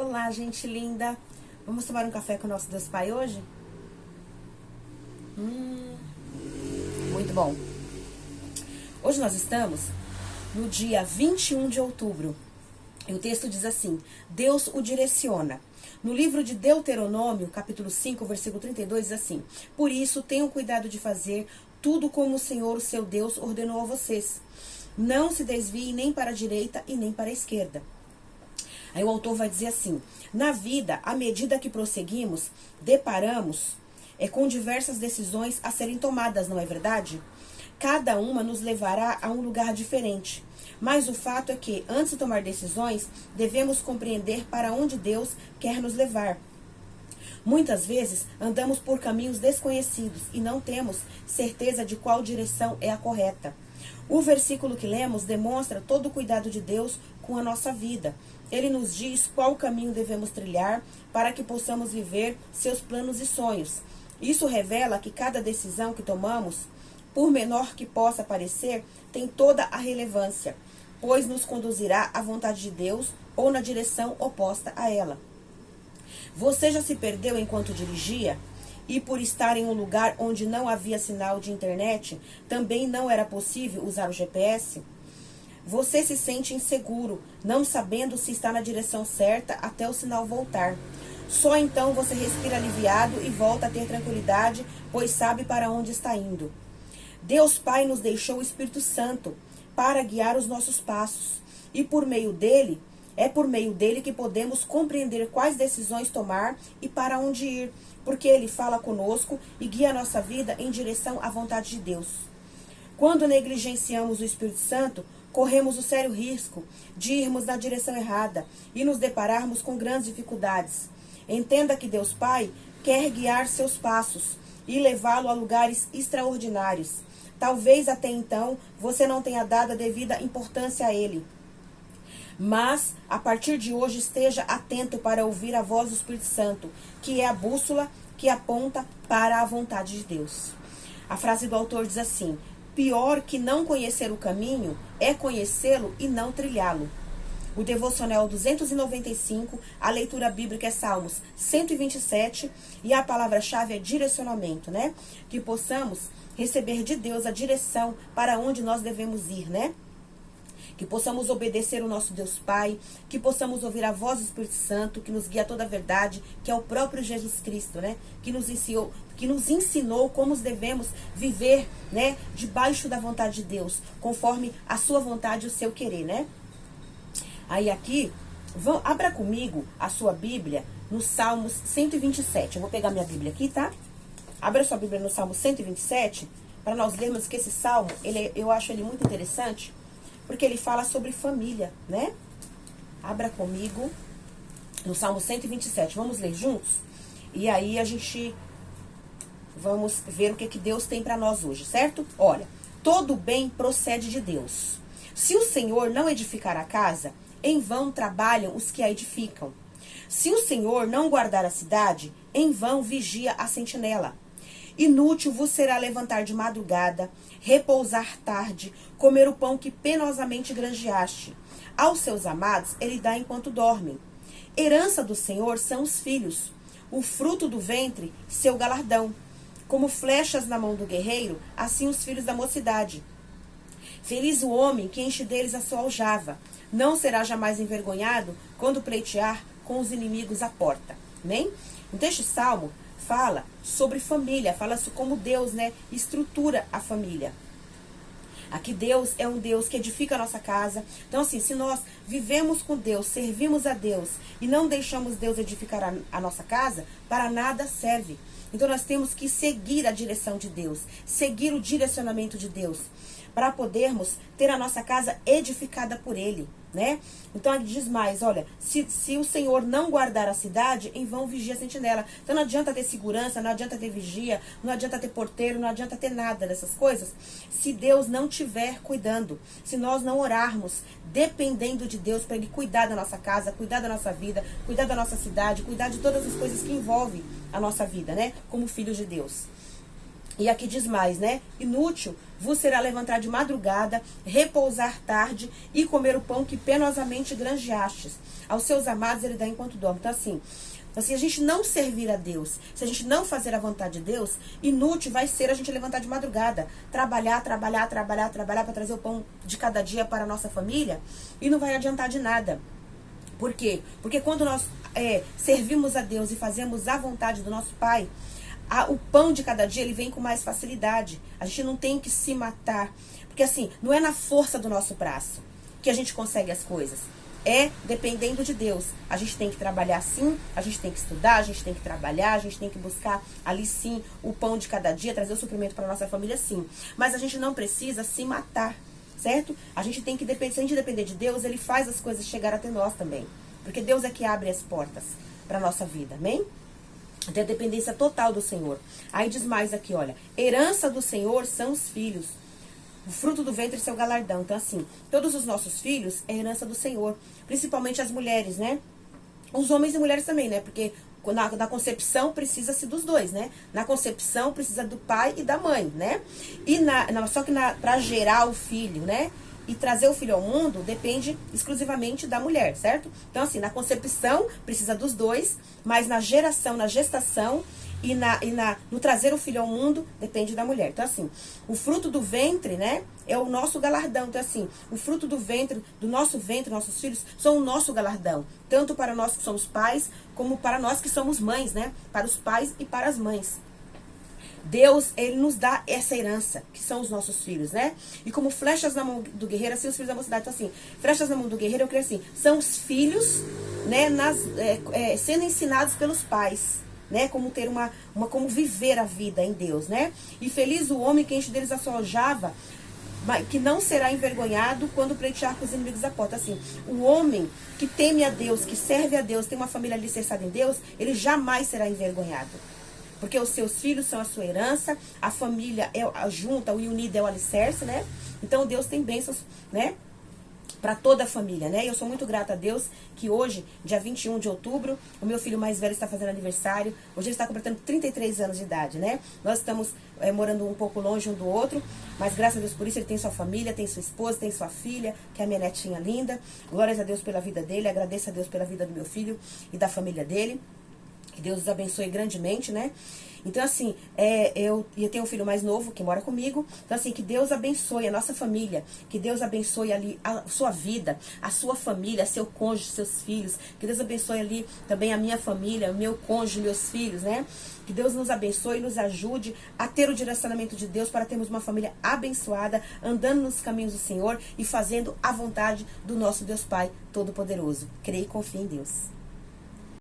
Olá, gente linda! Vamos tomar um café com o nosso Deus Pai hoje? Muito bom! Hoje nós estamos no dia 21 de outubro. E o texto diz assim: Deus o direciona. No livro de Deuteronômio, capítulo 5, versículo 32, diz assim: Por isso, tenham cuidado de fazer tudo como o Senhor, o seu Deus, ordenou a vocês. Não se desviem nem para a direita e nem para a esquerda. Aí o autor vai dizer assim: na vida, à medida que prosseguimos, deparamos com diversas decisões a serem tomadas, não é verdade? Cada uma nos levará a um lugar diferente. Mas o fato é que, antes de tomar decisões, devemos compreender para onde Deus quer nos levar. Muitas vezes, andamos por caminhos desconhecidos e não temos certeza de qual direção é a correta. O versículo que lemos demonstra todo o cuidado de Deus com a nossa vida. Ele nos diz qual caminho devemos trilhar para que possamos viver seus planos e sonhos. Isso revela que cada decisão que tomamos, por menor que possa parecer, tem toda a relevância, pois nos conduzirá à vontade de Deus ou na direção oposta a ela. Você já se perdeu enquanto dirigia? E por estar em um lugar onde não havia sinal de internet, também não era possível usar o GPS? Você se sente inseguro, não sabendo se está na direção certa até o sinal voltar. Só então você respira aliviado e volta a ter tranquilidade, pois sabe para onde está indo. Deus Pai nos deixou o Espírito Santo para guiar os nossos passos. E por meio dele que podemos compreender quais decisões tomar e para onde ir, porque ele fala conosco e guia a nossa vida em direção à vontade de Deus. Quando negligenciamos o Espírito Santo, corremos o sério risco de irmos na direção errada e nos depararmos com grandes dificuldades. Entenda que Deus Pai quer guiar seus passos e levá-lo a lugares extraordinários. Talvez até então você não tenha dado a devida importância a ele. Mas, a partir de hoje, esteja atento para ouvir a voz do Espírito Santo, que é a bússola que aponta para a vontade de Deus. A frase do autor diz assim: pior que não conhecer o caminho é conhecê-lo e não trilhá-lo. O devocional 295, a leitura bíblica é Salmos 127 e a palavra-chave é direcionamento, né? Que possamos receber de Deus a direção para onde nós devemos ir, né? Que possamos obedecer o nosso Deus Pai, que possamos ouvir a voz do Espírito Santo, que nos guia a toda a verdade, que é o próprio Jesus Cristo, né? Que nos ensinou como devemos viver, né? Debaixo da vontade de Deus, conforme a sua vontade e o seu querer, né? Aí aqui, abra comigo a sua Bíblia no Salmos 127. Eu vou pegar minha Bíblia aqui, tá? Abra sua Bíblia no Salmo 127, para nós lermos que esse Salmo, eu acho ele muito interessante, porque ele fala sobre família, né? Abra comigo no Salmo 127. Vamos ler juntos? E aí a gente vamos ver o que Deus tem para nós hoje, certo? Olha, todo bem procede de Deus. Se o Senhor não edificar a casa, em vão trabalham os que a edificam. Se o Senhor não guardar a cidade, em vão vigia a sentinela. Inútil vos será levantar de madrugada, repousar tarde, comer o pão que penosamente granjeaste. Aos seus amados ele dá enquanto dormem. Herança do Senhor são os filhos, o fruto do ventre, seu galardão. Como flechas na mão do guerreiro, assim os filhos da mocidade. Feliz o homem que enche deles a sua aljava. Não será jamais envergonhado quando pleitear com os inimigos à porta. Amém? Então este salmo fala sobre família, fala sobre como Deus, né, estrutura a família. Aqui Deus é um Deus que edifica a nossa casa. Então assim, se nós vivemos com Deus, servimos a Deus e não deixamos Deus edificar a nossa casa, para nada serve. Então nós temos que seguir a direção de Deus, seguir o direcionamento de Deus, para podermos ter a nossa casa edificada por Ele, né? Então ele diz mais, olha, se o Senhor não guardar a cidade, em vão vigia a sentinela. Então não adianta ter segurança, não adianta ter vigia, não adianta ter porteiro, não adianta ter nada dessas coisas, se Deus não estiver cuidando, se nós não orarmos, dependendo de Deus para Ele cuidar da nossa casa, cuidar da nossa vida, cuidar da nossa cidade, cuidar de todas as coisas que envolvem a nossa vida, né? Como filhos de Deus. E aqui diz mais, né? Inútil vos será levantar de madrugada, repousar tarde e comer o pão que penosamente granjeastes. Aos seus amados ele dá enquanto dorme. Então, assim, se a gente não servir a Deus, se a gente não fazer a vontade de Deus, inútil vai ser a gente levantar de madrugada, trabalhar para trazer o pão de cada dia para a nossa família, e não vai adiantar de nada. Por quê? Porque quando nós servimos a Deus e fazemos a vontade do nosso Pai, o pão de cada dia ele vem com mais facilidade. A gente não tem que se matar, porque assim, não é na força do nosso braço que a gente consegue as coisas. É dependendo de Deus. A gente tem que trabalhar sim, a gente tem que estudar, a gente tem que trabalhar, a gente tem que buscar ali sim o pão de cada dia, trazer o suprimento para nossa família sim. Mas a gente não precisa se matar, certo? A gente tem que depender, se a gente depender de Deus, ele faz as coisas chegar até nós também. Porque Deus é que abre as portas para nossa vida, amém? Tem a dependência total do Senhor. Aí diz mais aqui, olha, herança do Senhor são os filhos. O fruto do ventre é seu galardão. Então, assim, todos os nossos filhos é herança do Senhor. Principalmente as mulheres, né? Os homens e mulheres também, né? Porque na concepção precisa-se dos dois, né? Na concepção precisa do pai e da mãe, né? E só que para gerar o filho, né? E trazer o filho ao mundo depende exclusivamente da mulher, certo? Então, assim, na concepção precisa dos dois, mas na geração, na gestação e no trazer o filho ao mundo depende da mulher. Então, assim, o fruto do ventre, né, é o nosso galardão. Então, assim, o fruto do ventre, do nosso ventre, nossos filhos, são o nosso galardão. Tanto para nós que somos pais, como para nós que somos mães, né? Para os pais e para as mães. Deus, ele nos dá essa herança, que são os nossos filhos, né? E como flechas na mão do guerreiro, assim os filhos da mocidade. Então, assim, flechas na mão do guerreiro, eu creio assim, são os filhos, né, sendo ensinados pelos pais, né? Como ter como viver a vida em Deus, né? E feliz o homem que enche deles a sua aljava, que não será envergonhado quando pleitear com os inimigos da porta. Assim, o homem que teme a Deus, que serve a Deus, tem uma família alicerçada em Deus, ele jamais será envergonhado. Porque os seus filhos são a sua herança, a família é a junta, o unida é o alicerce, né? Então Deus tem bênçãos, né? Para toda a família, né? Eu sou muito grata a Deus que hoje, dia 21 de outubro, o meu filho mais velho está fazendo aniversário. Hoje ele está completando 33 anos de idade, né? Nós estamos morando um pouco longe um do outro, mas graças a Deus por isso ele tem sua família, tem sua esposa, tem sua filha, que é a minha netinha linda. Glórias a Deus pela vida dele, agradeço a Deus pela vida do meu filho e da família dele. Que Deus os abençoe grandemente, né? Então, assim, eu tenho um filho mais novo que mora comigo. Então, assim, que Deus abençoe a nossa família. Que Deus abençoe ali a sua vida, a sua família, seu cônjuge, seus filhos. Que Deus abençoe ali também a minha família, o meu cônjuge, meus filhos, né? Que Deus nos abençoe e nos ajude a ter o direcionamento de Deus para termos uma família abençoada, andando nos caminhos do Senhor e fazendo a vontade do nosso Deus Pai Todo-Poderoso. Creia e confie em Deus.